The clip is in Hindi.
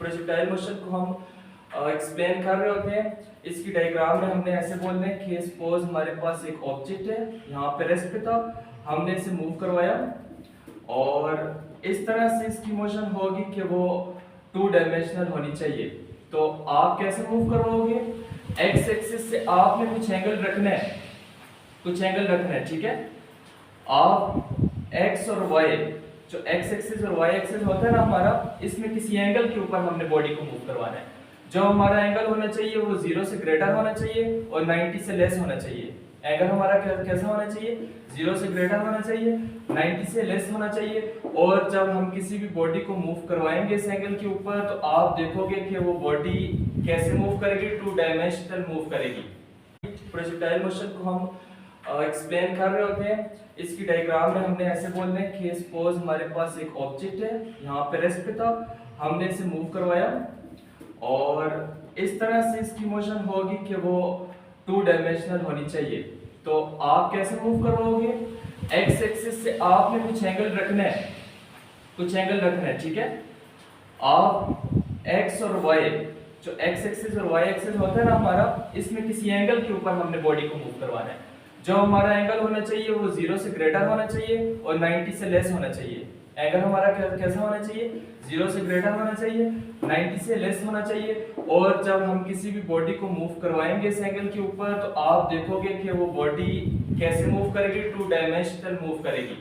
प्रोजेक्टाइल मोशन को हम एक्सप्लेन कर रहे होते हैं। इसकी डायग्राम में हमने ऐसे बोलना है कि सपोज हमारे पास एक ऑब्जेक्ट है, यहाँ पे रेस्ट पे था, हमने इसे मूव करवाया और इस तरह से इसकी मोशन होगी कि वो 2 डायमेंशनल होनी चाहिए। तो आप कैसे मूव करवाओगे? एक्स एक्सिस से आपने कुछ एंगल रखना है, ठीक है। आप एक्स और वाई, जो एक्स एक्सिस और वाई एक्सिस होता है ना हमारा, इसमें किसी एंगल के ऊपर हमने बॉडी को मूव करवाना है। जो हमारा एंगल होना चाहिए वो 0 से ग्रेटर होना चाहिए और 90 से लेस होना चाहिए। एंगल हमारा कैसा होना चाहिए? 0 से ग्रेटर होना चाहिए, 90 से लेस होना चाहिए। और जब हम किसी भी बॉडी को मूव करवाएंगे इस एंगल के ऊपर, तो आप देखोगे कि वो बॉडी कैसे मूव करेगी, 2 डायमेंशनल मूव करेगी। प्रोजेक्टाइल मोशन को हम एक्सप्लेन कर रहे होते हैं। इसकी डायग्राम में हमने ऐसे बोलना है कि सपोज हमारे पास एक ऑब्जेक्ट है, यहाँ पे रेस्ट पे था, हमने इसे मूव करवाया और इस तरह से इसकी मोशन होगी कि वो 2 डायमेंशनल होनी चाहिए। तो आप कैसे मूव करवाओगे? एक्स एक्सिस से आपने कुछ एंगल रखना है, ठीक है। आप एक्स और वाई, जो एक्स एक्सिस और वाई एक्सिस होता है ना हमारा, इसमें किसी एंगल के ऊपर हमने बॉडी को मूव करवाना है। जो हमारा एंगल होना चाहिए वो 0 से ग्रेटर होना चाहिए और 90 से लेस होना चाहिए। एंगल हमारा कैसा होना चाहिए? 0 से ग्रेटर होना चाहिए, 90 से लेस होना चाहिए। और जब हम किसी भी बॉडी को मूव करवाएंगे इस एंगल के ऊपर, तो आप देखोगे कि वो बॉडी कैसे मूव करेगी, 2 डायमेंशनल मूव करेगी।